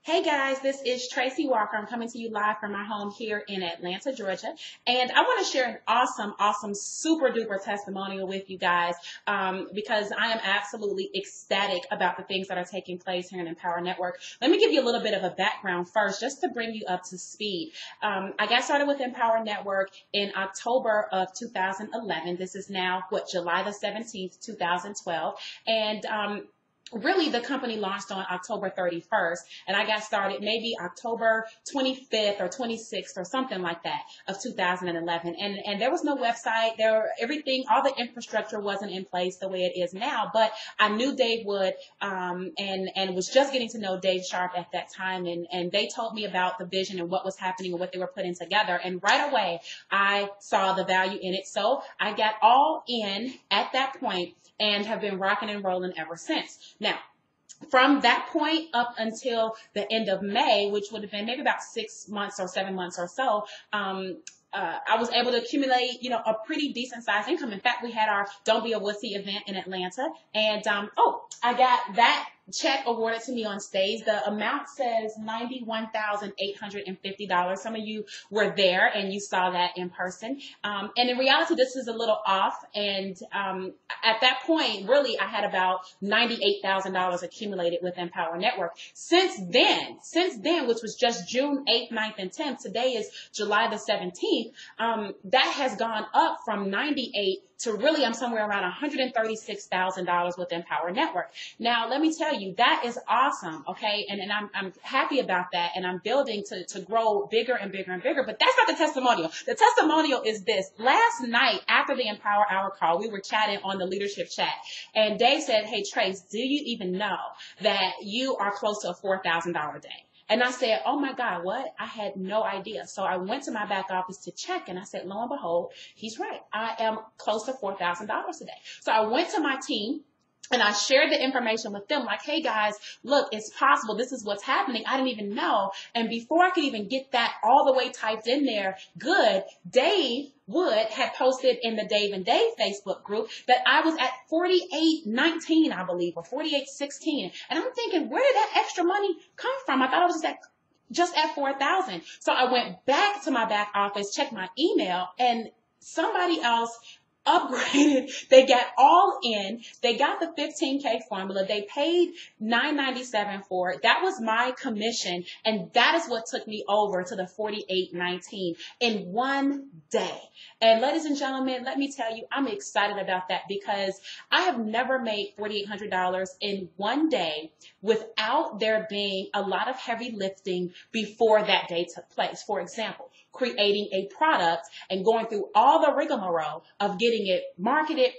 Hey guys, this is Tracy Walker. I'm coming to you live from my home here in Atlanta, Georgia. And I want to share an awesome, super duper testimonial with you guys because I am absolutely ecstatic about the things that are taking place here in Empower Network. Let me give you a little bit of a background first, just to bring you up to speed. I got started with Empower Network in October of 2011. This is now, July the 17th, 2012. And really, the company launched on October 31st, and I got started maybe October 25th or 26th or something like that of 2011. And there was no website. All the infrastructure wasn't in place the way it is now. But I knew Dave Wood, and was just getting to know Dave Sharp at that time. And they told me about the vision and what was happening and what they were putting together. And right away, I saw the value in it. So I got all in at that point and have been rocking and rolling ever since. Now, from that point up until the end of May, which would have been maybe about 6 months or 7 months or so, I was able to accumulate, a pretty decent sized income. In fact, we had our Don't Be a Wussy event in Atlanta, and I got that check awarded to me on stage. The amount says $91,850. Some of you were there and you saw that in person. And in reality, this is a little off. And at that point, really, I had about $98,000 accumulated with Empower Network. Since then, which was just June 8th, 9th, and 10th, today is July the 17th, that has gone up from 98 to really, I'm somewhere around $136,000 with Empower Network. Now, let me tell you, that is awesome, okay? And I'm happy about that, and I'm building to grow bigger and bigger and bigger, but that's not the testimonial. The testimonial is this. Last night, after the Empower Hour call, we were chatting on the leadership chat, and Dave said, "Hey, Trace, do you even know that you are close to a $4,000 day?" And I said, "Oh my God, what?" I had no idea. So I went to my back office to check, and I said, lo and behold, he's right. I am close to $4,000 today. So I went to my team, and I shared the information with them like, "Hey guys, look, it's possible. This is what's happening. I didn't even know." And before I could even get that all the way typed in there, Dave Wood had posted in the Dave and Dave Facebook group that I was at 4819, I believe, or 4816. And I'm thinking, where did that extra money come from? I thought I was just at 4,000. So I went back to my back office, checked my email, and somebody else upgraded. They got all in. They got the 15K formula. They paid $997 for it. That was my commission, and that is what took me over to the 4819 in one day. And ladies and gentlemen, let me tell you, I'm excited about that because I have never made $4,800 in one day without there being a lot of heavy lifting before that day took place. For example, creating a product and going through all the rigmarole of getting it marketed,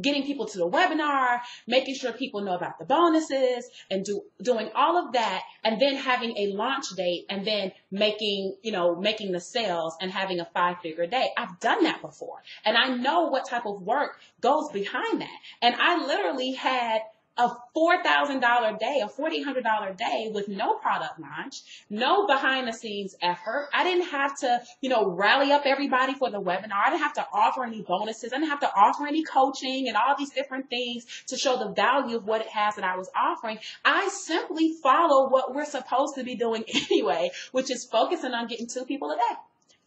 getting people to the webinar, making sure people know about the bonuses, and doing all of that, and then having a launch date, and then making the sales and having a 5-figure day. I've done that before, and I know what type of work goes behind that. And I literally had a $4,000 day, a $4,800 day with no product launch, no behind the scenes effort. I didn't have to, rally up everybody for the webinar. I didn't have to offer any bonuses. I didn't have to offer any coaching and all these different things to show the value of what it has that I was offering. I simply follow what we're supposed to be doing anyway, which is focusing on getting 2 people a day.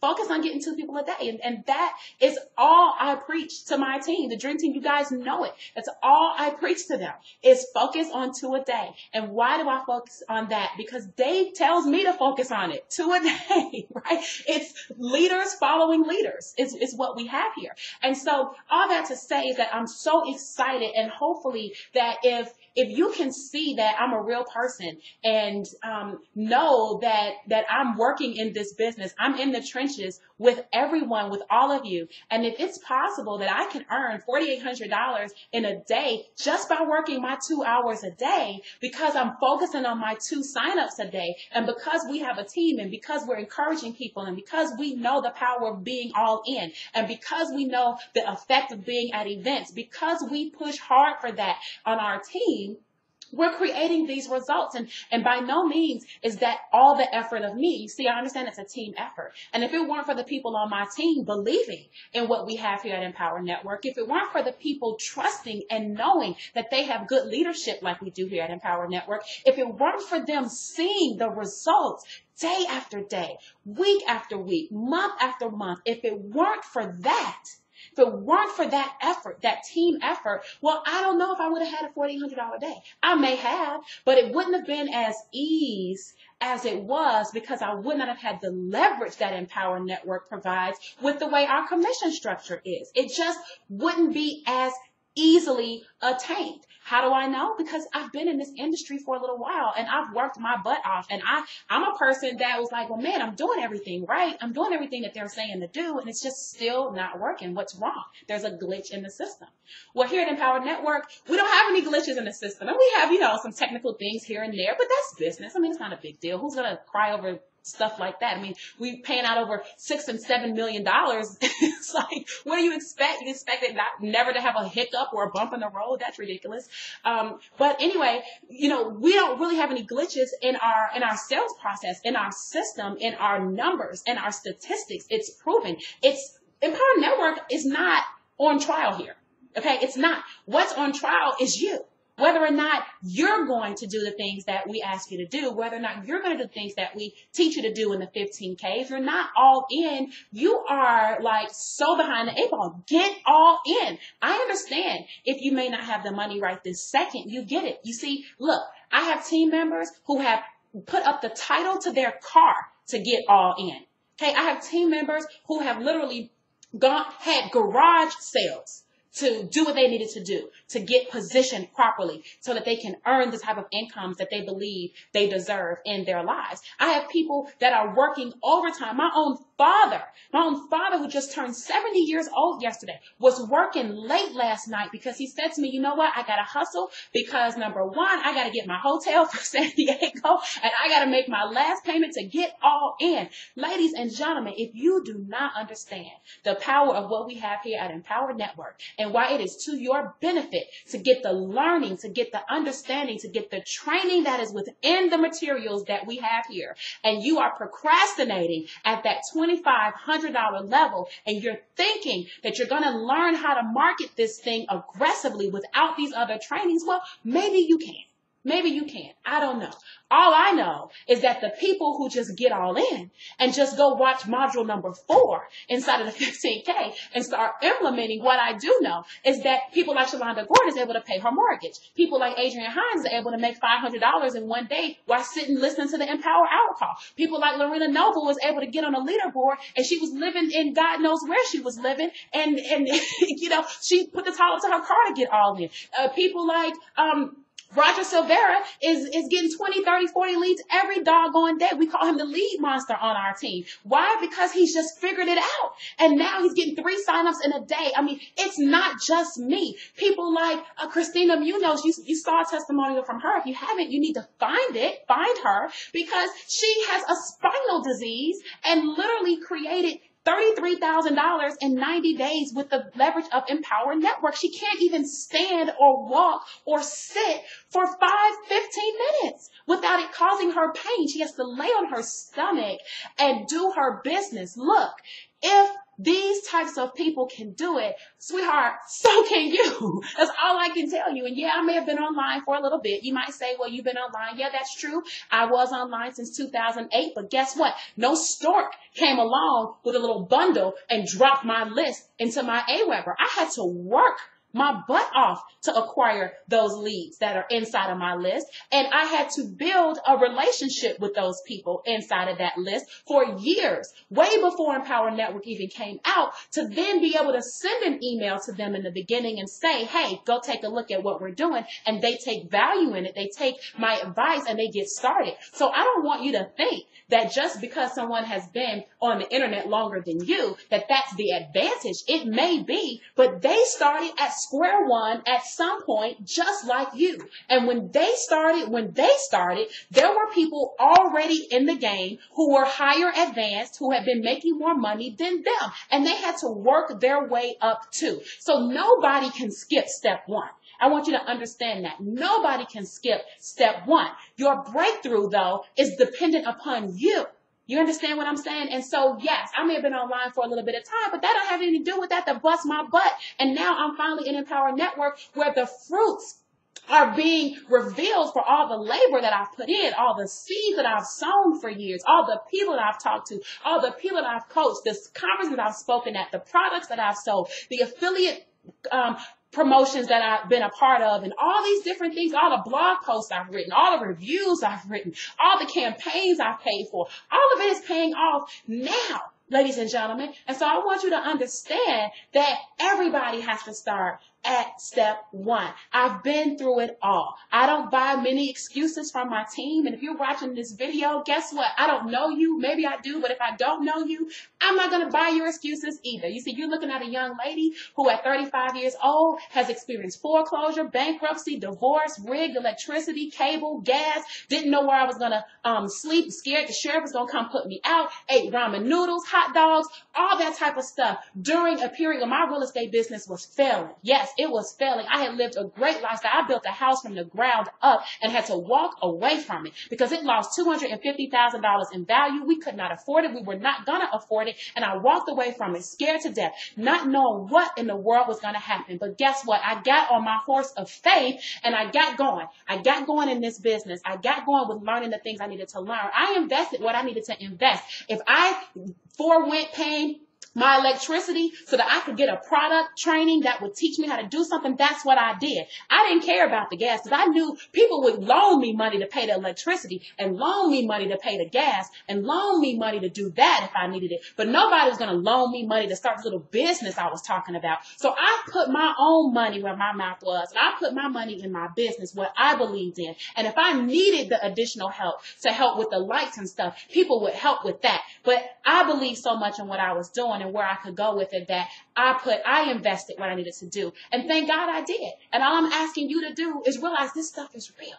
Focus on getting 2 people a day. And that is all I preach to my team. The Dream Team, you guys know it. That's all I preach to them is focus on 2 a day. And why do I focus on that? Because Dave tells me to focus on it. 2 a day, right? It's leaders following leaders is what we have here. And so all that to say is that I'm so excited, and hopefully that if you can see that I'm a real person and know that I'm working in this business, I'm in the trenches with everyone, with all of you. And if it's possible that I can earn $4,800 in a day just by working my 2 hours a day, because I'm focusing on my 2 signups a day, and because we have a team, and because we're encouraging people, and because we know the power of being all in, and because we know the effect of being at events, because we push hard for that on our team, We're creating these results. And by no means is that all the effort of me. See, I understand it's a team effort. And if it weren't for the people on my team believing in what we have here at Empower Network, if it weren't for the people trusting and knowing that they have good leadership like we do here at Empower Network, if it weren't for them seeing the results day after day, week after week, month after month, if it weren't for that, if it weren't for that effort, that team effort, well, I don't know if I would have had a $4,800 day. I may have, but it wouldn't have been as easy as it was because I would not have had the leverage that Empower Network provides with the way our commission structure is. It just wouldn't be as easily attained. How do I know? Because I've been in this industry for a little while and I've worked my butt off. And I'm a person that was like, well, man, I'm doing everything right. I'm doing everything that they're saying to do. And it's just still not working. What's wrong? There's a glitch in the system. Well, here at Empower Network, we don't have any glitches in the system. And we have, some technical things here and there, but that's business. I mean, it's not a big deal. Who's going to cry over stuff like that? I mean, we paying out over $6 and $7 million. It's like, what do you expect? You expect it never to have a hiccup or a bump in the road? That's ridiculous. But anyway, we don't really have any glitches in our sales process, in our system, in our numbers, in our statistics. It's proven. Empower Network is not on trial here. Okay. It's not. What's on trial is you. Whether or not you're going to do the things that we ask you to do, whether or not you're going to do things that we teach you to do in the 15K, if you're not all in, you are like so behind the eight ball. Get all in. I understand if you may not have the money right this second. You get it. You see, look, I have team members who have put up the title to their car to get all in. Okay, I have team members who have literally had garage sales to do what they needed to do, to get positioned properly so that they can earn the type of incomes that they believe they deserve in their lives. I have people that are working overtime. My own father who just turned 70 years old yesterday was working late last night because he said to me, you know what? I got to hustle because number one, I got to get my hotel for San Diego and I got to make my last payment to get all in. Ladies and gentlemen, if you do not understand the power of what we have here at Empower Network and why it is to your benefit to get the learning, to get the understanding, to get the training that is within the materials that we have here, and you are procrastinating at that $2,500 level, and you're thinking that you're going to learn how to market this thing aggressively without these other trainings, well, maybe you can. Maybe you can. I don't know. All I know is that the people who just get all in and just go watch module number 4 inside of the 15K and start implementing, what I do know is that people like Shalonda Gordon is able to pay her mortgage. People like Adrienne Hines are able to make $500 in one day while sitting listening to the Empower Hour call. People like Lorena Noble was able to get on a leaderboard and she was living in God knows where she was living. And she put the towel to her car to get all in. People like, Roger Silvera is getting 20, 30, 40 leads every doggone day. We call him the lead monster on our team. Why? Because he's just figured it out. And now he's getting 3 signups in a day. I mean, it's not just me. People like Christina Munoz, you saw a testimonial from her. If you haven't, you need to find her because she has a spinal disease and literally created $33,000 in 90 days with the leverage of Empower Network. She can't even stand or walk or sit for 15 minutes without it causing her pain. She has to lay on her stomach and do her business. Look, if these types of people can do it, sweetheart, so can you. That's all I can tell you. And yeah, I may have been online for a little bit. You might say, well, you've been online. Yeah, that's true. I was online since 2008. But guess what? No stork came along with a little bundle and dropped my list into my AWeber. I had to work my butt off to acquire those leads that are inside of my list. And I had to build a relationship with those people inside of that list for years, way before Empower Network even came out, to then be able to send an email to them in the beginning and say, hey, go take a look at what we're doing. And they take value in it. They take my advice and they get started. So I don't want you to think that just because someone has been on the internet longer than you, that that's the advantage. It may be, but they started at square one at some point, just like you. And when they started, there were people already in the game who were higher advanced, who had been making more money than them. And they had to work their way up too. So nobody can skip step 1. I want you to understand that nobody can skip step one. Your breakthrough, though, is dependent upon you. You understand what I'm saying? And so, yes, I may have been online for a little bit of time, but that don't have anything to do with that to bust my butt. And now I'm finally in Empower Network where the fruits are being revealed for all the labor that I've put in, all the seeds that I've sown for years, all the people that I've talked to, all the people that I've coached, this conference that I've spoken at, the products that I've sold, the affiliate promotions that I've been a part of, and all these different things, all the blog posts I've written, all the reviews I've written, all the campaigns I've paid for, all of it is paying off now, ladies and gentlemen. And so I want you to understand that everybody has to start at step one. I've been through it all. I don't buy many excuses from my team. And if you're watching this video, guess what? I don't know you. Maybe I do, but if I don't know you, I'm not going to buy your excuses either. You see, you're looking at a young lady who at 35 years old has experienced foreclosure, bankruptcy, divorce, rigged electricity, cable, gas, didn't know where I was going to sleep, scared the sheriff was going to come put me out, ate ramen noodles, hot dogs, all that type of stuff during a period when my real estate business was failing. Yes, it was failing. I had lived a great lifestyle. I built a house from the ground up and had to walk away from it because it lost $250,000 in value. We could not afford it. We were not going to afford it. And I walked away from it, scared to death, not knowing what in the world was going to happen. But guess what? I got on my horse of faith and I got going. I got going in this business. I got going with learning the things I needed to learn. I invested what I needed to invest. If I forewent paying my electricity so that I could get a product training that would teach me how to do something, that's what I did. I didn't care about the gas because I knew people would loan me money to pay the electricity and loan me money to pay the gas and loan me money to do that if I needed it. But nobody was going to loan me money to start this little business I was talking about. So I put my own money where my mouth was. And I put my money in my business, what I believed in. And if I needed the additional help to help with the lights and stuff, people would help with that. But I believed so much in what I was doing and where I could go with it that I invested what I needed to do. And thank God I did. And all I'm asking you to do is realize this stuff is real.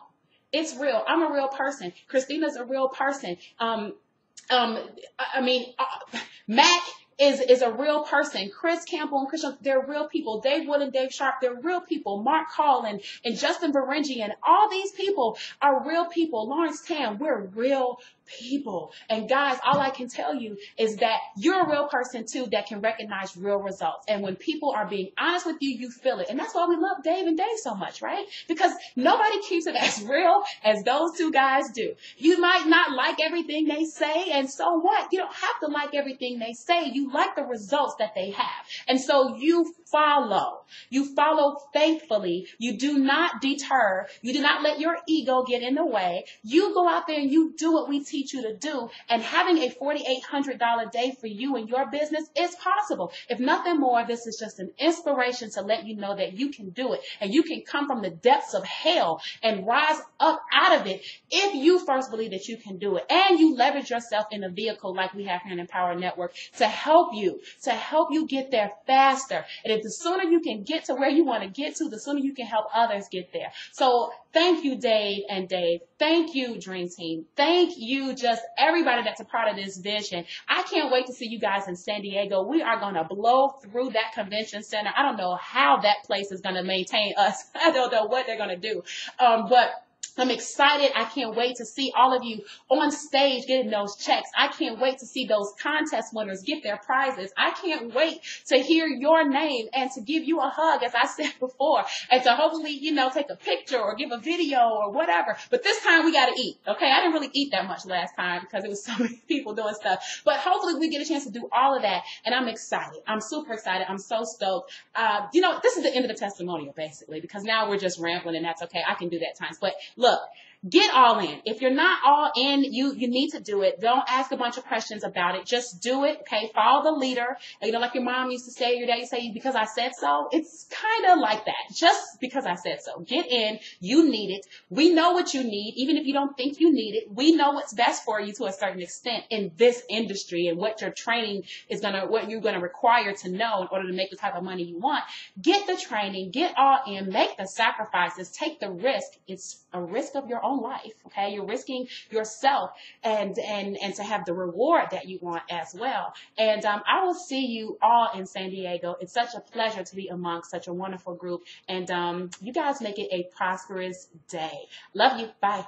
It's real. I'm a real person. Christina's a real person. Mac is a real person. Chris Campbell and Christian, they're real people. Dave Wood and Dave Sharp, they're real people. Mark Hall and Justin Berengi and all these people are real people. Lawrence Tam, we're real people. And guys, all I can tell you is that you're a real person too that can recognize real results. And when people are being honest with you, you feel it. And that's why we love Dave and Dave so much, right? Because nobody keeps it as real as those two guys do. You might not like everything they say, and so what? You don't have to like everything they say. You like the results that they have. And so you follow. You follow faithfully. You do not deter. You do not let your ego get in the way. You go out there and you do what we teach you to do. And having a $4,800 day for you and your business is possible. If nothing more, this is just an inspiration to let you know that you can do it. And you can come from the depths of hell and rise up out of it if you first believe that you can do it. And you leverage yourself in a vehicle like we have here in Empower Network to help you get there faster. And if the sooner you can get to where you want to get to, the sooner you can help others get there. So thank you, Dave and Dave. Thank you, Dream Team. Thank you, just everybody that's a part of this vision. I can't wait to see you guys in San Diego. We are going to blow through that convention center. I don't know how that place is going to maintain us. I don't know what they're going to do. But I'm excited. I can't wait to see all of you on stage getting those checks. I can't wait to see those contest winners get their prizes. I can't wait to hear your name and to give you a hug, as I said before, and to hopefully, take a picture or give a video or whatever. But this time we got to eat. Okay. I didn't really eat that much last time because it was so many people doing stuff, but hopefully we get a chance to do all of that. And I'm excited. I'm super excited. I'm so stoked. This is the end of the testimonial basically, because now we're just rambling and that's okay. I can do that times, but look, get all in. If you're not all in, you need to do it. Don't ask a bunch of questions about it. Just do it. Okay. Follow the leader. Like your mom used to say, your dad used to say, because I said so. It's kind of like that. Just because I said so. Get in. You need it. We know what you need. Even if you don't think you need it, we know what's best for you to a certain extent in this industry and what your training is what you're going to require to know in order to make the type of money you want. Get the training. Get all in. Make the sacrifices. Take the risk. It's a risk of your own own life. Okay. You're risking yourself and to have the reward that you want as well. And I will see you all in San Diego. It's such a pleasure to be amongst such a wonderful group. And you guys make it a prosperous day. Love you. Bye.